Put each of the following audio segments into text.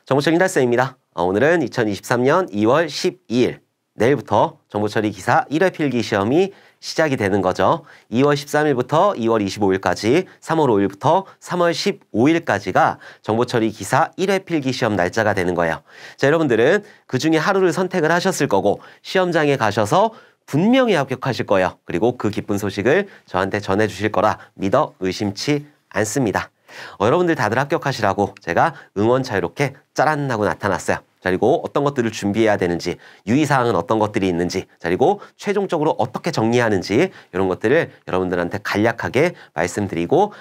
정보처리 달쌤입니다. 오늘은 2023년 2월 12일 내일부터 정보처리 기사 1회 필기 시험이 시작이 되는 거죠. 2월 13일부터 2월 25일까지 3월 5일부터 3월 15일까지가 정보처리 기사 1회 필기 시험 날짜가 되는 거예요. 자, 여러분들은 그중에 하루를 선택을 하셨을 거고 시험장에 가셔서 분명히 합격하실 거예요. 그리고 그 기쁜 소식을 저한테 전해주실 거라 믿어 의심치 않습니다. 여러분들 다들 합격하시라고 제가 응원차 이렇게 짜란 하고 나타났어요. 자, 그리고 어떤 것들을 준비해야 되는지, 유의사항은 어떤 것들이 있는지, 자, 그리고 최종적으로 어떻게 정리하는지 이런 것들을 여러분들한테 간략하게 말씀드리고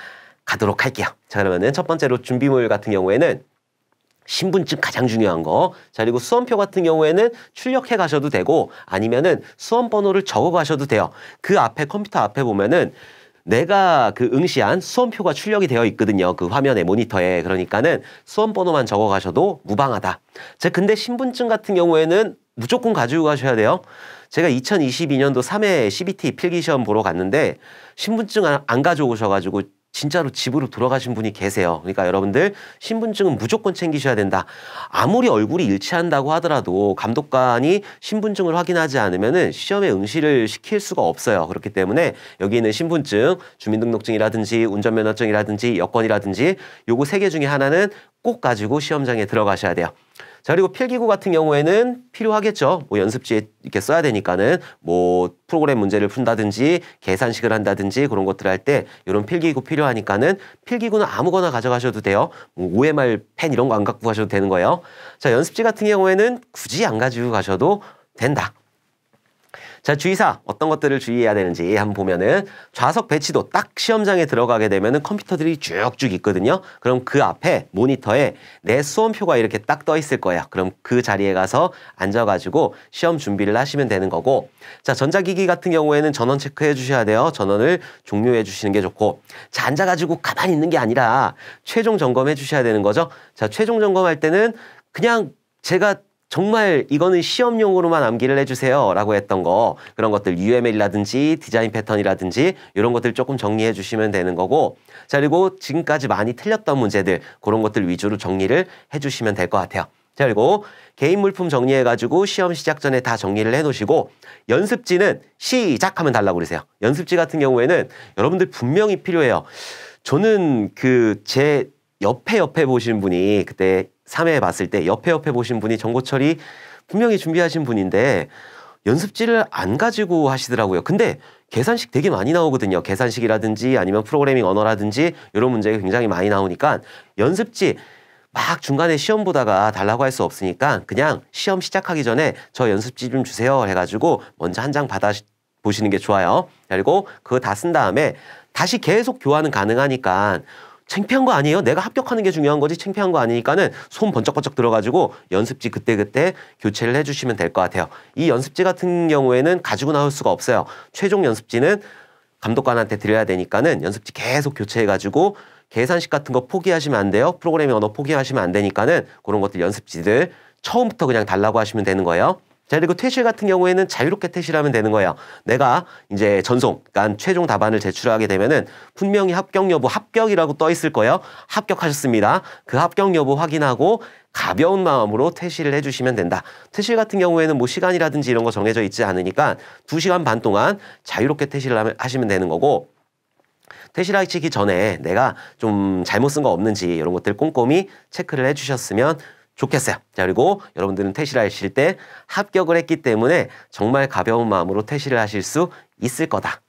가도록 할게요. 자, 그러면은 첫 번째로 준비물 같은 경우에는 신분증 가장 중요한 거. 자, 그리고 수험표 같은 경우에는 출력해 가셔도 되고 아니면은 수험 번호를 적어 가셔도 돼요. 그 앞에 컴퓨터 앞에 보면은 내가 그 응시한 수험표가 출력이 되어 있거든요. 그 화면에 모니터에. 그러니까는 수험 번호만 적어 가셔도 무방하다. 자, 근데 신분증 같은 경우에는 무조건 가지고 가셔야 돼요. 제가 2022년도 3회 CBT 필기시험 보러 갔는데 신분증 안 가져오셔가지고 진짜로 집으로 돌아가신 분이 계세요. 그러니까 여러분들 신분증은 무조건 챙기셔야 된다. 아무리 얼굴이 일치한다고 하더라도 감독관이 신분증을 확인하지 않으면은 시험에 응시를 시킬 수가 없어요. 그렇기 때문에 여기 있는 신분증, 주민등록증이라든지 운전면허증이라든지 여권이라든지 요거 3개 중에 하나는 꼭 가지고 시험장에 들어가셔야 돼요. 자, 그리고 필기구 같은 경우에는 필요하겠죠. 뭐 연습지에 이렇게 써야 되니까는 뭐 프로그램 문제를 푼다든지 계산식을 한다든지 그런 것들 할 때 이런 필기구 필요하니까는 필기구는 아무거나 가져가셔도 돼요. 뭐 OMR 펜 이런 거 안 갖고 가셔도 되는 거예요. 자, 연습지 같은 경우에는 굳이 안 가지고 가셔도 된다. 자, 주의사 어떤 것들을 주의해야 되는지 한번 보면은 좌석 배치도 딱 시험장에 들어가게 되면은 컴퓨터들이 쭉쭉 있거든요. 그럼 그 앞에 모니터에 내 수험표가 이렇게 딱 떠 있을 거예요. 그럼 그 자리에 가서 앉아가지고 시험 준비를 하시면 되는 거고, 자, 전자기기 같은 경우에는 전원 체크해 주셔야 돼요. 전원을 종료해 주시는 게 좋고, 자, 앉아가지고 가만히 있는 게 아니라 최종 점검해 주셔야 되는 거죠. 자, 최종 점검할 때는 그냥 제가 정말 이거는 시험용으로만 암기를 해주세요 라고 했던 거, 그런 것들 UML이라든지 디자인 패턴이라든지 이런 것들 조금 정리해 주시면 되는 거고, 자, 그리고 지금까지 많이 틀렸던 문제들 그런 것들 위주로 정리를 해주시면 될 것 같아요. 자, 그리고 개인 물품 정리해가지고 시험 시작 전에 다 정리를 해놓으시고, 연습지는 시작하면 달라고 그러세요. 연습지 같은 경우에는 여러분들 분명히 필요해요. 저는 제 옆에 보신 분이 그때 3회 봤을 때 옆에 보신 분이 정보처리 분명히 준비하신 분인데 연습지를 안 가지고 하시더라고요. 근데 계산식 되게 많이 나오거든요. 계산식이라든지 아니면 프로그래밍 언어라든지 이런 문제가 굉장히 많이 나오니까 연습지 막 중간에 시험 보다가 달라고 할 수 없으니까 그냥 시험 시작하기 전에 저 연습지 좀 주세요 해가지고 먼저 한 장 받아 보시는 게 좋아요. 그리고 그거 다 쓴 다음에 다시 계속 교환은 가능하니까 창피한 거 아니에요? 내가 합격하는 게 중요한 거지 창피한 거 아니니까는 손 번쩍번쩍 들어가지고 연습지 그때그때 교체를 해주시면 될 것 같아요. 이 연습지 같은 경우에는 가지고 나올 수가 없어요. 최종 연습지는 감독관한테 드려야 되니까는 연습지 계속 교체해가지고 계산식 같은 거 포기하시면 안 돼요. 프로그래밍 언어 포기하시면 안 되니까는 그런 것들 연습지들 처음부터 그냥 달라고 하시면 되는 거예요. 자, 그리고 퇴실 같은 경우에는 자유롭게 퇴실하면 되는 거예요. 내가 이제 전송, 그러니까 최종 답안을 제출하게 되면은 분명히 합격 여부, 합격이라고 떠 있을 거예요. 합격하셨습니다. 그 합격 여부 확인하고 가벼운 마음으로 퇴실을 해주시면 된다. 퇴실 같은 경우에는 뭐 시간이라든지 이런 거 정해져 있지 않으니까 2시간 반 동안 자유롭게 퇴실을 하시면 되는 거고, 퇴실하시기 전에 내가 좀 잘못 쓴 거 없는지 이런 것들 꼼꼼히 체크를 해주셨으면 좋겠어요. 자, 그리고 여러분들은 퇴실하실 때 합격을 했기 때문에 정말 가벼운 마음으로 퇴실을 하실 수 있을 거다.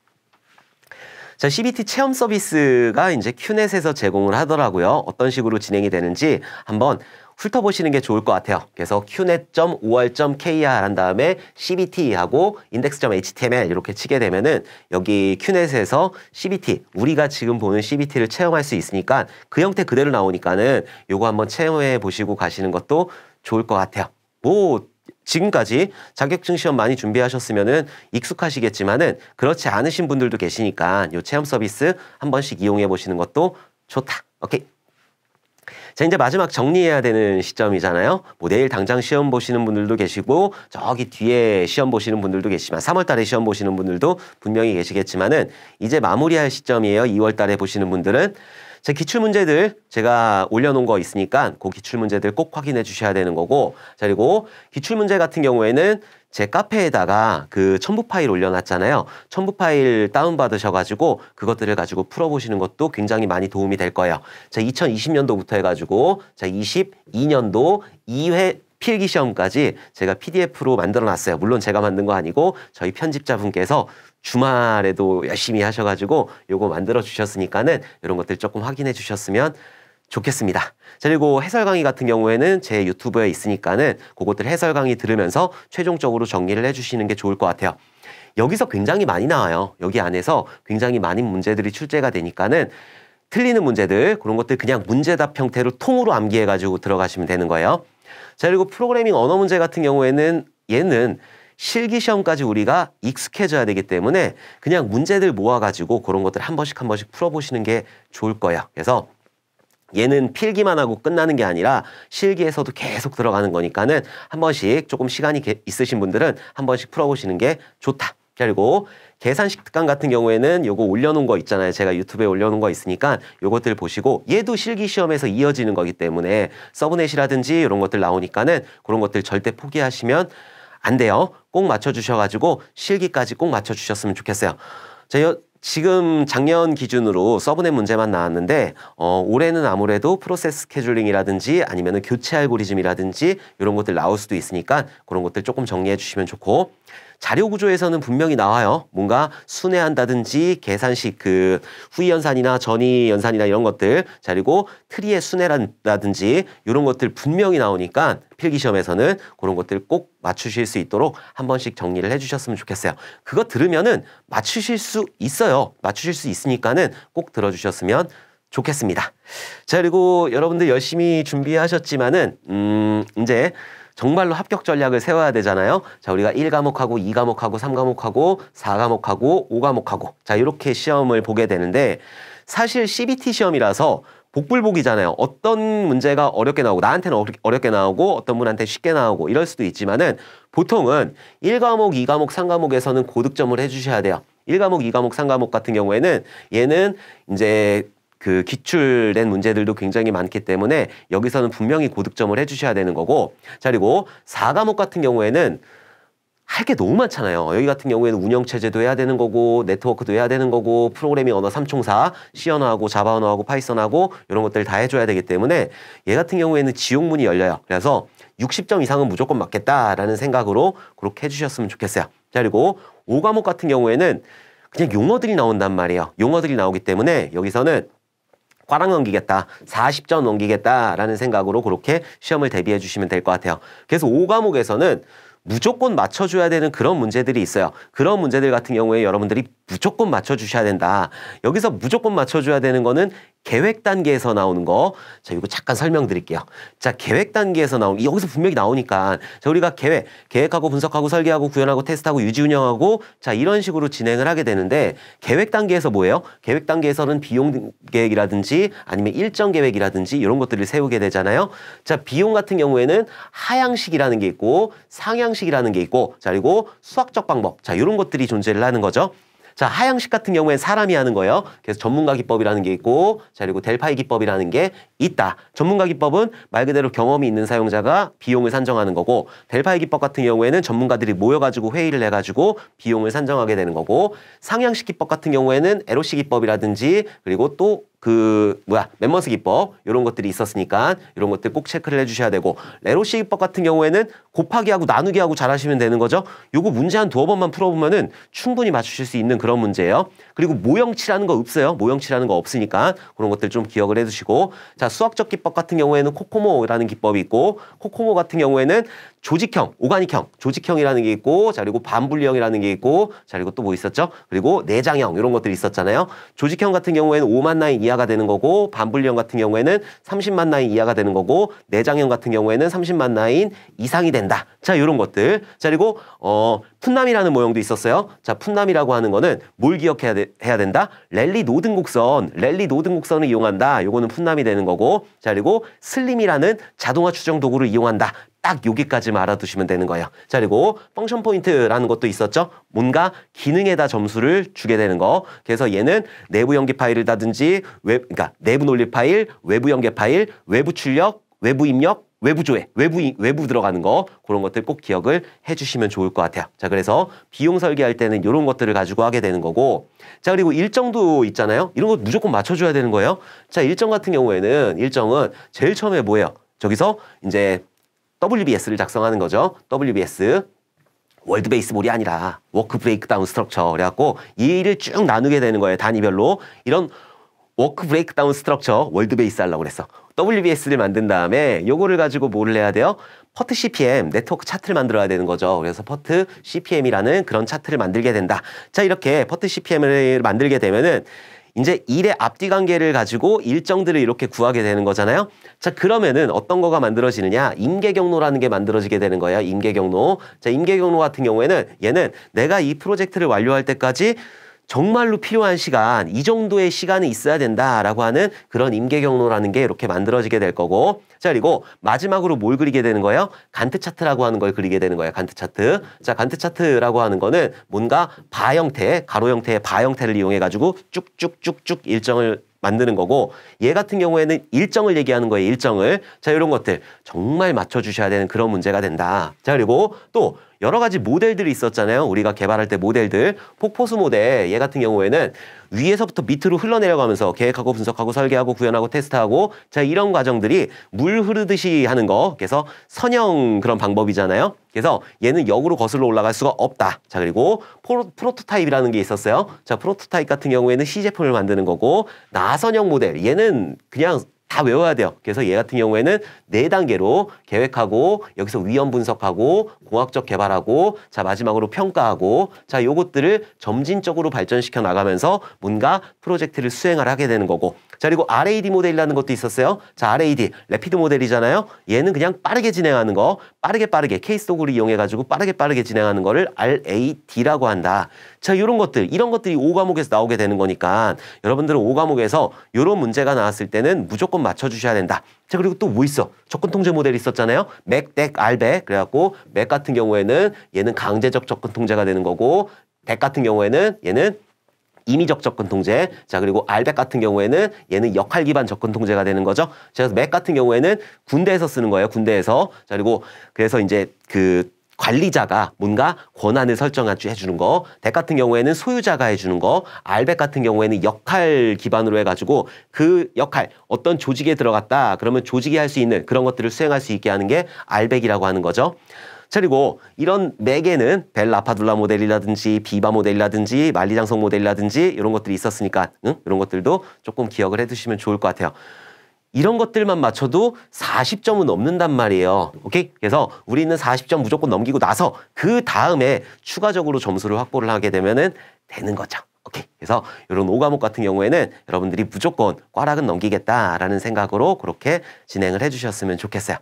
자, CBT 체험 서비스가 이제 큐넷에서 제공을 하더라고요. 어떤 식으로 진행이 되는지 한번 훑어보시는 게 좋을 것 같아요. 그래서 qnet.5r.kr 한 다음에 cbt하고 index.html 이렇게 치게 되면은 여기 큐넷에서 CBT, 우리가 지금 보는 CBT를 체험할 수 있으니까 그 형태 그대로 나오니까는 요거 한번 체험해 보시고 가시는 것도 좋을 것 같아요. 뭐 지금까지 자격증 시험 많이 준비하셨으면은 익숙하시겠지만은 그렇지 않으신 분들도 계시니까 요 체험 서비스 한 번씩 이용해 보시는 것도 좋다. 오케이. 자, 이제 마지막 정리해야 되는 시점이잖아요. 뭐 내일 당장 시험 보시는 분들도 계시고 저기 뒤에 시험 보시는 분들도 계시지만 3월 달에 시험 보시는 분들도 분명히 계시겠지만은 이제 마무리할 시점이에요. 2월 달에 보시는 분들은. 제 기출문제들 제가 올려놓은 거 있으니까 그 기출문제들 꼭 확인해 주셔야 되는 거고, 자, 그리고 기출문제 같은 경우에는 제 카페에다가 그 첨부 파일 올려놨잖아요. 첨부 파일 다운받으셔가지고 그것들을 가지고 풀어보시는 것도 굉장히 많이 도움이 될 거예요. 자, 2020년도부터 해가지고 자, 22년도 2회 필기 시험까지 제가 PDF로 만들어 놨어요. 물론 제가 만든 거 아니고 저희 편집자분께서 주말에도 열심히 하셔가지고 요거 만들어 주셨으니까는 이런 것들 조금 확인해 주셨으면 좋겠습니다. 자, 그리고 해설 강의 같은 경우에는 제 유튜브에 있으니까는 그것들 해설 강의 들으면서 최종적으로 정리를 해주시는 게 좋을 것 같아요. 여기서 굉장히 많이 나와요. 여기 안에서 굉장히 많은 문제들이 출제가 되니까는 틀리는 문제들, 그런 것들 그냥 문제답 형태로 통으로 암기해가지고 들어가시면 되는 거예요. 자, 그리고 프로그래밍 언어 문제 같은 경우에는 얘는 실기시험까지 우리가 익숙해져야 되기 때문에 그냥 문제들 모아가지고 그런 것들 한 번씩 풀어보시는 게 좋을 거예요. 그래서 얘는 필기만 하고 끝나는 게 아니라 실기에서도 계속 들어가는 거니까는 한 번씩 조금 시간이 있으신 분들은 한 번씩 풀어보시는 게 좋다. 그리고 계산식 특강 같은 경우에는 요거 올려놓은 거 있잖아요. 제가 유튜브에 올려놓은 거 있으니까 요것들 보시고, 얘도 실기시험에서 이어지는 거기 때문에 서브넷이라든지 이런 것들 나오니까는 그런 것들 절대 포기하시면 안 돼요. 꼭 맞춰주셔가지고 실기까지 꼭 맞춰주셨으면 좋겠어요. 지금 작년 기준으로 서브넷 문제만 나왔는데 올해는 아무래도 프로세스 스케줄링이라든지 아니면 교체 알고리즘이라든지 이런 것들 나올 수도 있으니까 그런 것들 조금 정리해 주시면 좋고, 자료 구조에서는 분명히 나와요. 뭔가 순회한다든지 계산식 그 후위 연산이나 전위 연산이나 이런 것들, 자, 그리고 트리의 순회라든지 이런 것들 분명히 나오니까 필기시험에서는 그런 것들 꼭 맞추실 수 있도록 한 번씩 정리를 해주셨으면 좋겠어요. 그거 들으면은 맞추실 수 있어요. 맞추실 수 있으니까는 꼭 들어주셨으면 좋겠습니다. 자, 그리고 여러분들 열심히 준비하셨지만은 이제 정말로 합격 전략을 세워야 되잖아요. 자, 우리가 1과목하고 2과목하고 3과목하고 4과목하고 5과목하고 자, 이렇게 시험을 보게 되는데, 사실 CBT 시험이라서 복불복이잖아요. 어떤 문제가 어렵게 나오고, 나한테는 어렵게 나오고 어떤 분한테 쉽게 나오고 이럴 수도 있지만은 보통은 1과목, 2과목, 3과목에서는 고득점을 해주셔야 돼요. 1과목, 2과목, 3과목 같은 경우에는 얘는 이제 그 기출된 문제들도 굉장히 많기 때문에 여기서는 분명히 고득점을 해주셔야 되는 거고, 자, 그리고 4과목 같은 경우에는 할 게 너무 많잖아요. 여기 같은 경우에는 운영체제도 해야 되는 거고, 네트워크도 해야 되는 거고, 프로그래밍 언어 3총사, C 언어하고 자바 언어하고 파이썬하고 이런 것들 다 해줘야 되기 때문에 얘 같은 경우에는 지옥문이 열려요. 그래서 60점 이상은 무조건 맞겠다라는 생각으로 그렇게 해주셨으면 좋겠어요. 자, 그리고 5과목 같은 경우에는 그냥 용어들이 나온단 말이에요. 용어들이 나오기 때문에 여기서는 꽈랑 넘기겠다, 40점 넘기겠다라는 생각으로 그렇게 시험을 대비해 주시면 될 것 같아요. 그래서 5과목에서는 무조건 맞춰줘야 되는 그런 문제들이 있어요. 그런 문제들 같은 경우에 여러분들이 무조건 맞춰주셔야 된다. 여기서 무조건 맞춰줘야 되는 거는 계획 단계에서 나오는 거. 자, 이거 잠깐 설명드릴게요. 자, 계획 단계에서 나오는, 여기서 분명히 나오니까. 자, 우리가 계획하고 분석하고 설계하고 구현하고 테스트하고 유지 운영하고 자, 이런 식으로 진행을 하게 되는데, 계획 단계에서 뭐예요? 계획 단계에서는 비용 계획이라든지 아니면 일정 계획이라든지 이런 것들을 세우게 되잖아요. 자, 비용 같은 경우에는 하향식이라는 게 있고 상향식이라는 게 있고, 자, 그리고 수학적 방법. 자, 이런 것들이 존재를 하는 거죠. 자, 하향식 같은 경우엔 사람이 하는 거예요. 그래서 전문가 기법이라는 게 있고, 자, 그리고 델파이 기법이라는 게 있다. 전문가 기법은 말 그대로 경험이 있는 사용자가 비용을 산정하는 거고, 델파이 기법 같은 경우에는 전문가들이 모여가지고 회의를 해가지고 비용을 산정하게 되는 거고, 상향식 기법 같은 경우에는 LOC 기법이라든지 그리고 또 멤머스 기법 이런 것들이 있었으니까 이런 것들 꼭 체크를 해주셔야 되고, LOC 기법 같은 경우에는 곱하기하고 나누기하고 잘하시면 되는 거죠. 요거 문제 한 2번만 풀어보면은 충분히 맞추실 수 있는 그런 문제예요. 그리고 모형치라는 거 없어요. 모형치라는 거 없으니까 그런 것들 좀 기억을 해두시고, 자, 수학적 기법 같은 경우에는 코코모라는 기법이 있고, 코코모 같은 경우에는 조직형, 오가닉형, 조직형이라는 게 있고, 자, 그리고 반분리형이라는 게 있고, 자, 그리고 또 뭐 있었죠? 그리고 내장형 이런 것들이 있었잖아요. 조직형 같은 경우에는 5만 라인 이하가 되는 거고, 반분리형 같은 경우에는 30만 라인 이하가 되는 거고, 내장형 같은 경우에는 30만 라인 이상이 된다. 자, 이런 것들. 자, 그리고 푼남이라는 모형도 있었어요. 자, 푼남이라고 하는 거는 뭘 기억해야 된다? 랠리 노등곡선을 이용한다. 요거는 푼남이 되는 거고. 자, 그리고 슬림이라는 자동화 추정 도구를 이용한다. 딱 여기까지만 알아두시면 되는 거예요. 자, 그리고 펑션 포인트라는 것도 있었죠. 뭔가 기능에다 점수를 주게 되는 거. 그래서 얘는 내부 연계 파일이라든지 그러니까 내부 논리 파일, 외부 연계 파일, 외부 출력, 외부 입력, 외부 조회, 외부 들어가는 거, 그런 것들 꼭 기억을 해주시면 좋을 것 같아요. 자, 그래서 비용 설계할 때는 이런 것들을 가지고 하게 되는 거고. 자, 그리고 일정도 있잖아요. 이런 거 무조건 맞춰줘야 되는 거예요. 자, 일정 같은 경우에는 일정은 제일 처음에 뭐예요? 저기서 이제 WBS를 작성하는 거죠. WBS. 월드 베이스볼이 아니라 워크 브레이크다운 스트럭처. 그래갖고 이 일을 쭉 나누게 되는 거예요. 단위별로. 이런 워크 브레이크다운 스트럭처 월드 베이스 하려고 그랬어. WBS를 만든 다음에 요거를 가지고 뭐를 해야 돼요? 퍼트 CPM 네트워크 차트를 만들어야 되는 거죠. 그래서 퍼트 CPM이라는 그런 차트를 만들게 된다. 자, 이렇게 퍼트 CPM을 만들게 되면은 이제 일의 앞뒤 관계를 가지고 일정들을 이렇게 구하게 되는 거잖아요. 자, 그러면은 어떤 거가 만들어지느냐? 임계경로라는 게 만들어지게 되는 거예요. 임계경로. 자, 임계경로 같은 경우에는 얘는 내가 이 프로젝트를 완료할 때까지 정말로 필요한 시간, 이 정도의 시간이 있어야 된다라고 하는 그런 임계경로라는 게 이렇게 만들어지게 될 거고. 자, 그리고 마지막으로 뭘 그리게 되는 거예요? 간트 차트라고 하는 걸 그리게 되는 거예요. 간트 차트. 자, 간트 차트라고 하는 거는 뭔가 바 형태, 가로 형태의 바 형태를 이용해 가지고 쭉쭉쭉쭉 일정을 만드는 거고, 얘 같은 경우에는 일정을 얘기하는 거예요. 일정을. 자, 이런 것들 정말 맞춰주셔야 되는 그런 문제가 된다. 자, 그리고 또 여러 가지 모델들이 있었잖아요. 우리가 개발할 때 모델들. 폭포수 모델, 얘 같은 경우에는 위에서부터 밑으로 흘러내려가면서 계획하고 분석하고 설계하고 구현하고 테스트하고, 자, 이런 과정들이 물 흐르듯이 하는 거. 그래서 선형 그런 방법이잖아요. 그래서 얘는 역으로 거슬러 올라갈 수가 없다. 자, 그리고 프로토타입이라는 게 있었어요. 자, 프로토타입 같은 경우에는 시제품을 만드는 거고, 나선형 모델, 얘는 그냥 다 외워야 돼요. 그래서 얘 같은 경우에는 4단계로 계획하고, 여기서 위험 분석하고, 공학적 개발하고, 자, 마지막으로 평가하고, 자, 요것들을 점진적으로 발전시켜 나가면서 뭔가 프로젝트를 수행을 하게 되는 거고. 자, 그리고 RAD 모델이라는 것도 있었어요. 자, RAD, 래피드 모델이잖아요. 얘는 그냥 빠르게 진행하는 거, 빠르게 케이스 도구를 이용해가지고 빠르게 진행하는 거를 RAD라고 한다. 자, 이런 것들이 5과목에서 나오게 되는 거니까 여러분들은 5과목에서 이런 문제가 나왔을 때는 무조건 맞춰주셔야 된다. 자, 그리고 또 뭐 있어? 접근 통제 모델 있었잖아요. 맥, 덱, 알백. 그래갖고 맥 같은 경우에는 얘는 강제적 접근 통제가 되는 거고, 덱 같은 경우에는 얘는 임의적 접근 통제. 자, 그리고 알백 같은 경우에는 얘는 역할 기반 접근 통제가 되는 거죠. 그래서 맥 같은 경우에는 군대에서 쓰는 거예요. 군대에서. 자, 그리고 그래서 이제 그 관리자가 뭔가 권한을 설정해주는 거, 덱 같은 경우에는 소유자가 해주는 거, 알백 같은 경우에는 역할 기반으로 해가지고 그 역할, 어떤 조직에 들어갔다 그러면 조직이 할 수 있는 그런 것들을 수행할 수 있게 하는 게 알백이라고 하는 거죠. 자, 그리고 이런 맥에는 벨 라파둘라 모델이라든지 비바 모델이라든지 만리장성 모델이라든지 이런 것들이 있었으니까 이런 것들도 조금 기억을 해두시면 좋을 것 같아요. 이런 것들만 맞춰도 40점은 넘는단 말이에요. 오케이? 그래서 우리는 40점 무조건 넘기고 나서 그 다음에 추가적으로 점수를 확보를 하게 되면은 되는 거죠. 오케이. 그래서 이런 5과목 같은 경우에는 여러분들이 무조건 꽈락은 넘기겠다라는 생각으로 그렇게 진행을 해주셨으면 좋겠어요.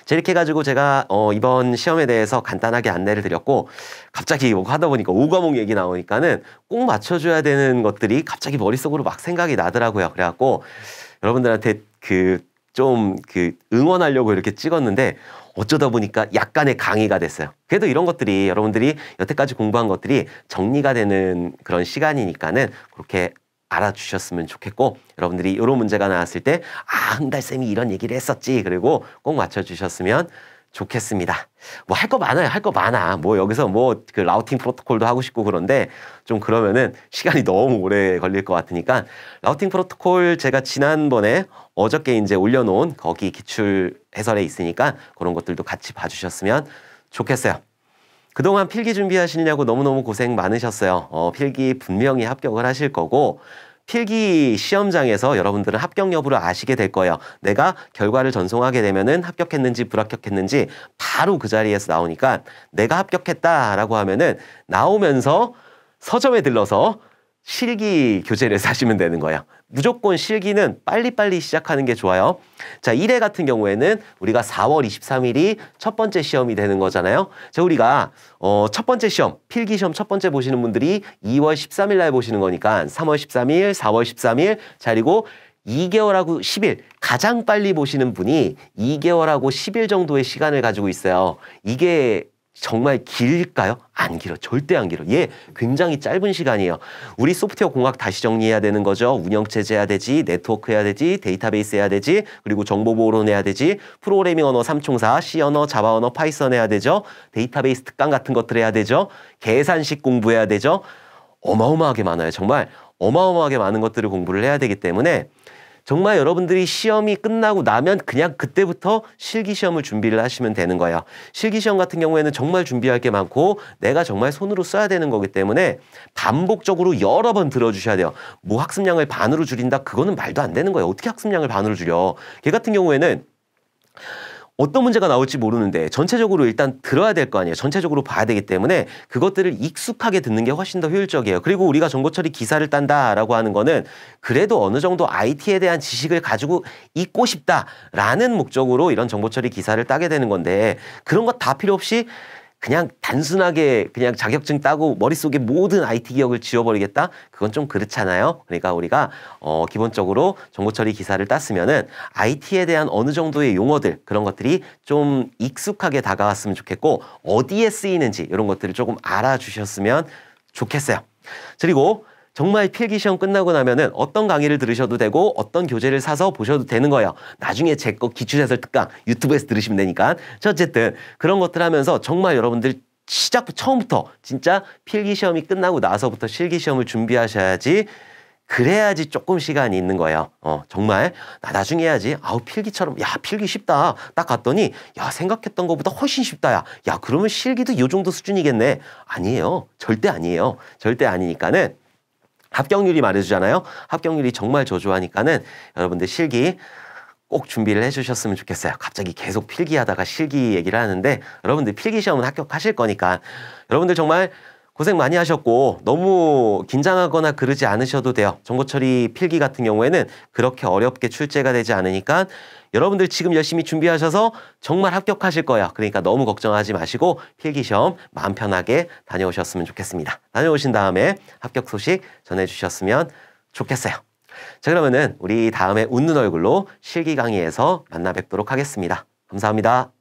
자, 이렇게 해가지고 제가 이번 시험에 대해서 간단하게 안내를 드렸고, 갑자기 하다 보니까 5과목 얘기 나오니까는 꼭 맞춰줘야 되는 것들이 갑자기 머릿속으로 막 생각이 나더라고요. 그래갖고 여러분들한테 좀 응원하려고 이렇게 찍었는데 어쩌다 보니까 약간의 강의가 됐어요. 그래도 이런 것들이 여러분들이 여태까지 공부한 것들이 정리가 되는 그런 시간이니까는 그렇게 알아주셨으면 좋겠고, 여러분들이 이런 문제가 나왔을 때 흥달쌤이 이런 얘기를 했었지, 그리고 꼭 맞춰주셨으면 좋겠습니다. 뭐 할 거 많아요. 할 거 많아. 뭐 여기서 그 라우팅 프로토콜도 하고 싶고 그런데 좀 그러면은 시간이 너무 오래 걸릴 것 같으니까, 라우팅 프로토콜 제가 지난번에 어저께 이제 올려놓은 거기 기출 해설에 있으니까 그런 것들도 같이 봐주셨으면 좋겠어요. 그동안 필기 준비하시느냐고 너무너무 고생 많으셨어요. 필기 분명히 합격을 하실 거고, 필기 시험장에서 여러분들은 합격 여부를 아시게 될 거예요. 내가 결과를 전송하게 되면은 합격했는지 불합격했는지 바로 그 자리에서 나오니까, 내가 합격했다라고 하면은 나오면서 서점에 들러서 실기 교재를 사시면 되는 거예요. 무조건 실기는 빨리빨리 시작하는 게 좋아요. 자, 1회 같은 경우에는 우리가 4월 23일이 첫 번째 시험이 되는 거잖아요. 자, 우리가 첫 번째 시험, 필기 시험 첫 번째 보시는 분들이 2월 13일 날 보시는 거니까 3월 13일, 4월 13일, 자, 그리고 2개월하고 10일, 가장 빨리 보시는 분이 2개월하고 10일 정도의 시간을 가지고 있어요. 이게 정말 길까요? 안 길어. 절대 안 길어. 얘 굉장히 짧은 시간이에요. 우리 소프트웨어 공학 다시 정리해야 되는 거죠. 운영체제 해야 되지, 네트워크 해야 되지, 데이터베이스 해야 되지, 그리고 정보보호론 해야 되지, 프로그래밍 언어 3총사, C 언어, 자바 언어, 파이썬 해야 되죠. 데이터베이스 특강 같은 것들 해야 되죠. 계산식 공부해야 되죠. 어마어마하게 많아요. 정말 어마어마하게 많은 것들을 공부를 해야 되기 때문에 정말 여러분들이 시험이 끝나고 나면 그냥 그때부터 실기시험을 준비를 하시면 되는 거예요. 실기시험 같은 경우에는 정말 준비할 게 많고 내가 정말 손으로 써야 되는 거기 때문에 반복적으로 여러 번 들어주셔야 돼요. 뭐 학습량을 반으로 줄인다? 그거는 말도 안 되는 거예요. 어떻게 학습량을 반으로 줄여? 걔 같은 경우에는 어떤 문제가 나올지 모르는데 전체적으로 일단 들어야 될 거 아니에요. 전체적으로 봐야 되기 때문에 그것들을 익숙하게 듣는 게 훨씬 더 효율적이에요. 그리고 우리가 정보처리 기사를 딴다라고 하는 거는 그래도 어느 정도 IT에 대한 지식을 가지고 있고 싶다라는 목적으로 이런 정보처리 기사를 따게 되는 건데 그런 거 다 필요 없이 그냥 단순하게 그냥 자격증 따고 머릿속에 모든 IT 기억을 지워버리겠다? 그건 좀 그렇잖아요. 그러니까 우리가 기본적으로 정보처리 기사를 땄으면은 IT에 대한 어느 정도의 용어들 그런 것들이 좀 익숙하게 다가왔으면 좋겠고 어디에 쓰이는지 이런 것들을 조금 알아주셨으면 좋겠어요. 그리고 정말 필기시험 끝나고 나면은 어떤 강의를 들으셔도 되고 어떤 교재를 사서 보셔도 되는 거예요. 나중에 제 거 기출해설 특강 유튜브에서 들으시면 되니까. 어쨌든 그런 것들 하면서 정말 여러분들 처음부터 진짜 필기시험이 끝나고 나서부터 실기시험을 준비하셔야지 그래야지 조금 시간이 있는 거예요. 정말 나 나중에 해야지. 아우 필기처럼 야 필기 쉽다. 딱 갔더니 야 생각했던 것보다 훨씬 쉽다. 야 그러면 실기도 이 정도 수준이겠네. 아니에요. 절대 아니에요. 절대 아니니까는 합격률이 말해주잖아요. 합격률이 정말 저조하니까는 여러분들 실기 꼭 준비를 해주셨으면 좋겠어요. 갑자기 계속 필기하다가 실기 얘기를 하는데 여러분들 필기시험은 합격하실 거니까 여러분들 정말 고생 많이 하셨고 너무 긴장하거나 그러지 않으셔도 돼요. 정보처리 필기 같은 경우에는 그렇게 어렵게 출제가 되지 않으니까 여러분들 지금 열심히 준비하셔서 정말 합격하실 거예요. 그러니까 너무 걱정하지 마시고 필기시험 마음 편하게 다녀오셨으면 좋겠습니다. 다녀오신 다음에 합격 소식 전해주셨으면 좋겠어요. 자, 그러면은 우리 다음에 웃는 얼굴로 실기 강의에서 만나 뵙도록 하겠습니다. 감사합니다.